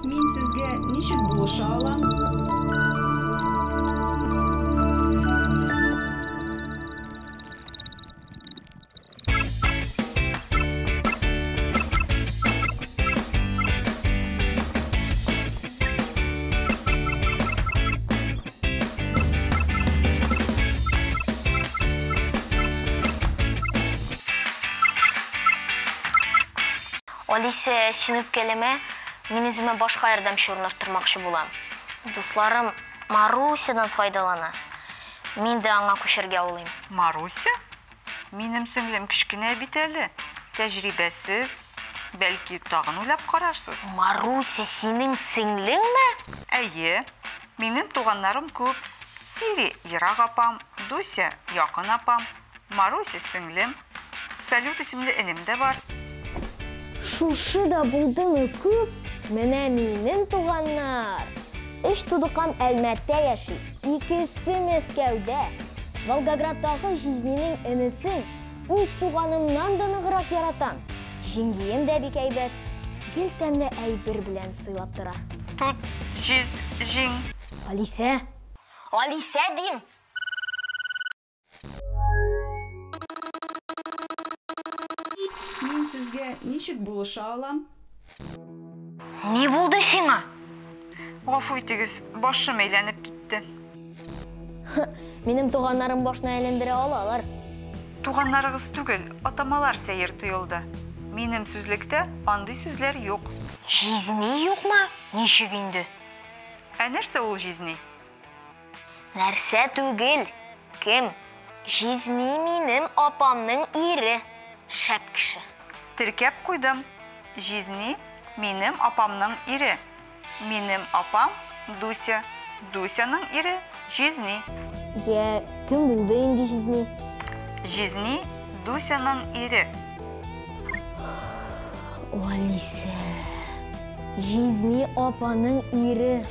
Мин сезгә ничек булыша алам? Алисе, син үпкәләмә, мин үземә башка ярдәмче урнаштырмакчы булам. Дусларым Марусядан файдалана. Мин дә аңа күчәргә уйлыйм. Маруся? Минем сеңлем кечкенә бит әле. Тәҗрибәсез, бәлки тагын уйлап карарсыз. Маруся синең сеңлеңме? Әйе, минем туганнарым күп. Сири ерак апам, Дуся якын апам, Маруся сеңлем, Салют исемле энем дә бар. Шушы да булдымы күп? Менә минем туганнар. 3 тудыкам Әлмәттә яши, 2-се Мәскәүдә. Волгоградтагы Жизнинең энесен үз туганымнан да ныграк яратам. Җиңгием дә бик әйбәт, гел тәмле әйбер белән сыйлап тора. Тут, җиз, җиң. Алиса, Алиса дим. Мин сезгә ничек булыша алам? Ни булды сиңа? Гафу итегез, башым әйләнеп китте. минем туганнарым башына әйләндерә алалар. Туганнарыгыз түгел, атамалар сәер тыелды. Минем сүзлектә андый сүзләр юк. Жизни юкмы? Ничек инде? Ә нәрсә ул жизни? Нәрсә түгел. Кем? Жизни минем апамның ире. Шәп кеше. Теркәп куйдым. Жизни минем апамның ире. Минем апам Дуся. Дусяның ире Жизни. Я, кем булды инде Жизни? Жизни Дусяның ире. Алиса. Жизни апаның ире.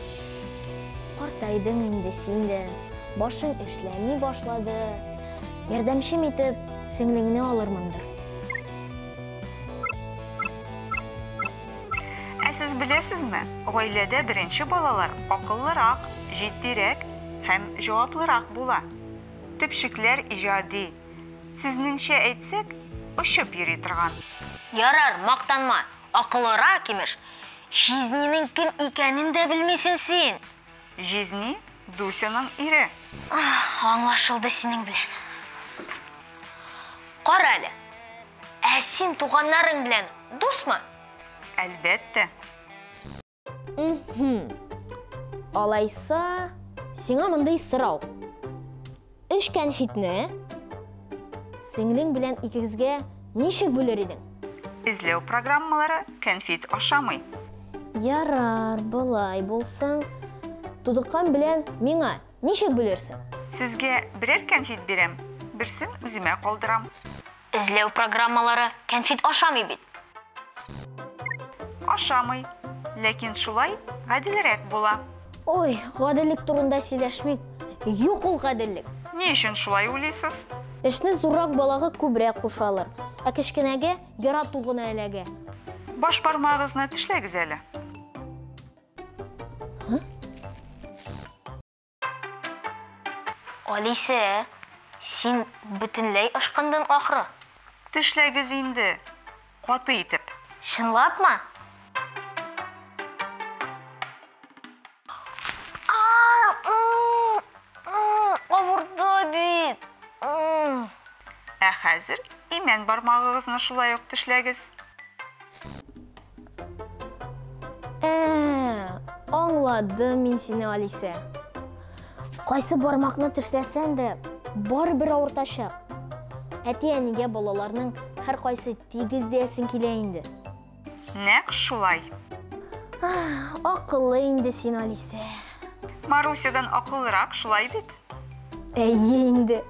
Картайдың инде син дә. Башың эшләми башлады. Ярдәмчем итеп, сеңлеңне алырмындыр. Сез беләсезме, гаиләдә беренче балалар акыллырак, җитдирәк һәм җаваплырак була. Төпчекләр иҗади. Сезнеңчә әйтсәк, очып йөри торган. Ярар, мактанма. Акыллырак имеш. Жизнинең кем икәнен дә белмисең син. Жизни Дусяның ире. Аңлашылды синең белән. Кара әле. Ә син туганнарың белән дусмы? Әлбәттә. Алайса, сиңа мондай сорау. 3 кәнфитне сеңлең белән икегезгә ничек бүлер идең? Эзләү программалары кәнфит ашамый. Ярар, былай булсын. Тудыккан белән миңа ничек бүлерсең? Сезгә берәр кәнфит бирәм, берсен үземә калдырам. Эзләү программалары кәнфит ашамый бит. Ашамый, ләкин шулай гадилрәк була. Ой, гаделлек турында сөйләшмик. Юк ул гаделлек. Ни өчен шулай уйлыйсыз? Эшне зуррак балага күбрәк кушалар, ә кечкенәгә ярату гына эләгә. Баш бармагыгызны тешләгез әле. Алиса, син бөтенләй ышкындың ахры. Тешләгез инде. Каты итеп. Чынлапмы? Авырды бит. Ә хәзер имән бармагыгызны шулай ук тешләгез. Аңладым мин сине, Алиса. Кайсы бармакны тешләсәң дә, барыбер авыртачак. Әти-әнигә балаларның һәр кайсы тигез диясен килә инде. Нәкъ шулай. Акыллы инде син, Алиса. Марусядан акыллырак шулай бит. Әйе инде.